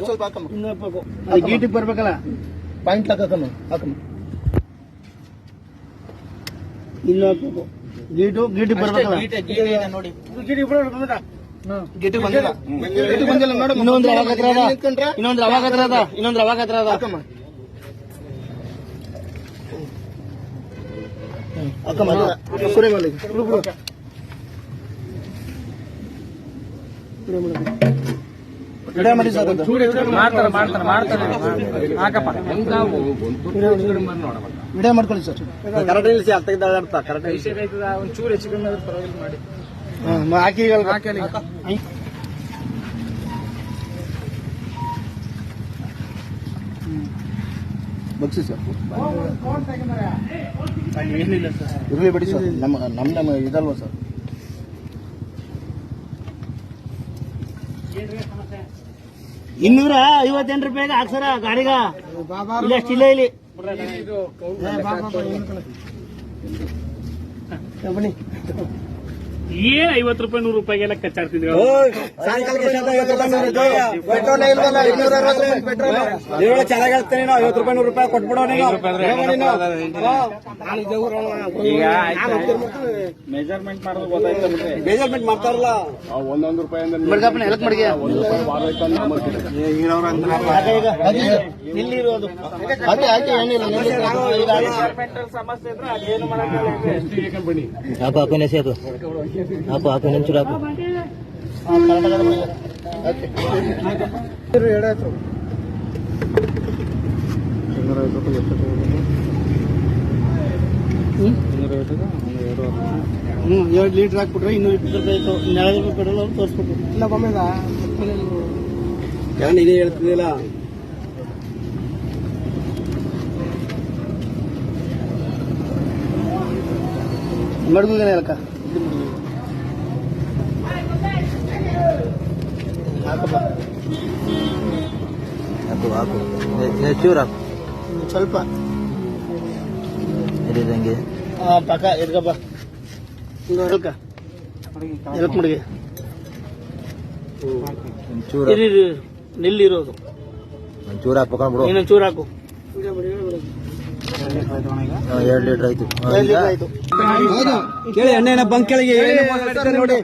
ಸ್ವಲ್ಪ ಹಾಕಮ್ಮ. ಇನ್ನೂ ಹಾಕ್ಬೇಕು. ಅದು ಗೀಟಿಗೆ ಬರ್ಬೇಕಲ್ಲ, ಪಾಯಿಂಟ್ ಹಾಕಮ್ಮ ಹಾಕಮ್ಮ. ಇನ್ನೂ ಹಾಕ್ಬೇಕು. ಗೀಟಿಗೆ ಬರ್ಬೇಕಲ್ಲ, ನೋಡಿ ಗೀಟಿಗೆ ಬಂದಿಲ್ಲ. ಗೇಟಿಗೆ ಬಂದಿಲ್ಲ. ಗೇಟಿಗೆ ಬಂದಿಲ್ಲ ನೋಡು. ಇನ್ನೊಂದು ಅವಾಗ ಹತ್ರ ಅದ, ಇನ್ನೊಂದು ಅವಾಗ ಹತ್ರ ಅದ, ಇನ್ನೊಂದು ಅವಾಗ ಹತ್ರ ಅದ. ಹಾಕಮ್ಮ ಹಾಕಮ್ಮ. ಕುರಿ ಮೇಲೆ ವಿಡಿಯೋ ಮಾಡಿ ಸರ್. ಹಾಕಪ್ಪ, ವಿಡಿಯೋ ಮಾಡ್ಕೊಳ್ಳಿ ಸರ್. ಕರೆಕ್ಟ್ ನಿಲ್ಸಿ, ಅರ್ಥ ಇದ್ದ ಕರೆಕ್ಟ್ ಒಂಚೂರು ಹೆಚ್ಚು ಕಮ್ಮಿ ಆದ್ರೆ ಪರವಾಗಿಲ್ಲ ಮಾಡಿ ಹಾಕಿ ಬಗ್ಸಿ ಸರ್. ಏನಿಲ್ಲ ಸರ್, ಇರ್ಲಿ ಬಿಡಿ ಸರ್, ನಮ್ಮ ಇದಲ್ವಾ ಸರ್. ₹258 ಹಾಕ್ಸರ ಗಾಡಿಗ. ಇಲ್ಲ ಸ್ಟಿಲ್ಲ ಇಲ್ಲಿ ಬನ್ನಿ. ಏನ್ ₹50 ₹100 ಕಚ್ಚಾಡ್ತಿದ್ವಿ. ಚೆನ್ನಾಗಿ ಹೇಳ್ತೇನೆ, ₹50 ಕೊಟ್ಬಿಡೋ. ಈಗ ಮೆಜರ್ಮೆಂಟ್ ಮಾಡೋದು ಗೊತ್ತಾಯ್ತು. ಮೆಜರ್ಮೆಂಟ್ ಮಾಡ್ತಾರಲ್ಲ, ಒಂದೊಂದು ರೂಪಾಯಿ ಇಲ್ಲಿರೋದು ಸಮಸ್ಯೆ ಇದ್ರೆ ಅದೇನು ಮಾಡಕ್ಕೆ ಬನ್ನಿ. ಹಾಕು ನಿಂಚೂರು ಹಾಕು. $2 ಲೀಟರ್ ಹಾಕ್ಬಿಟ್ರೆ ₹220 ಆಯ್ತು. ₹40 ಪೆಟ್ರೋಲ್ ಅವ್ರು ತೋರಿಸ್ಬೇಕು. ಇಲ್ಲ ಬೊಮ್ಮೆದ ಇದೇ ಹೇಳ್ತಿದ್ದಿಲ್ಲ. ಮಡ್ಗುಗೇನೆ ಅಲ್ಕ ಹಾಕಪ್ಪ. ಹಾಕು ಚೂರು ಹಾಕು ಸ್ವಲ್ಪ ಇದಂಗೆ ಪಕ್ಕ ಎದ್ಗಪ್ಪ. ಎಲ್ಕ ಎಲ್ಕ್ ಮಡಿಗೆ ನಿಲ್ಲಿರೋದು ಒಂಚೂರು ಹಾಕ್ಬೇಕಂದ್ ಬಿಡು. ಇನ್ನೊಂದು ಚೂರು ಹಾಕು. $2 ಲೀಟರ್ ಆಯ್ತು. ಆಯ್ತು. ಕೇಳಿ ಎಣ್ಣೆನ ಬಂಕ್ ಕೆಳಗೆ ನೋಡಿ.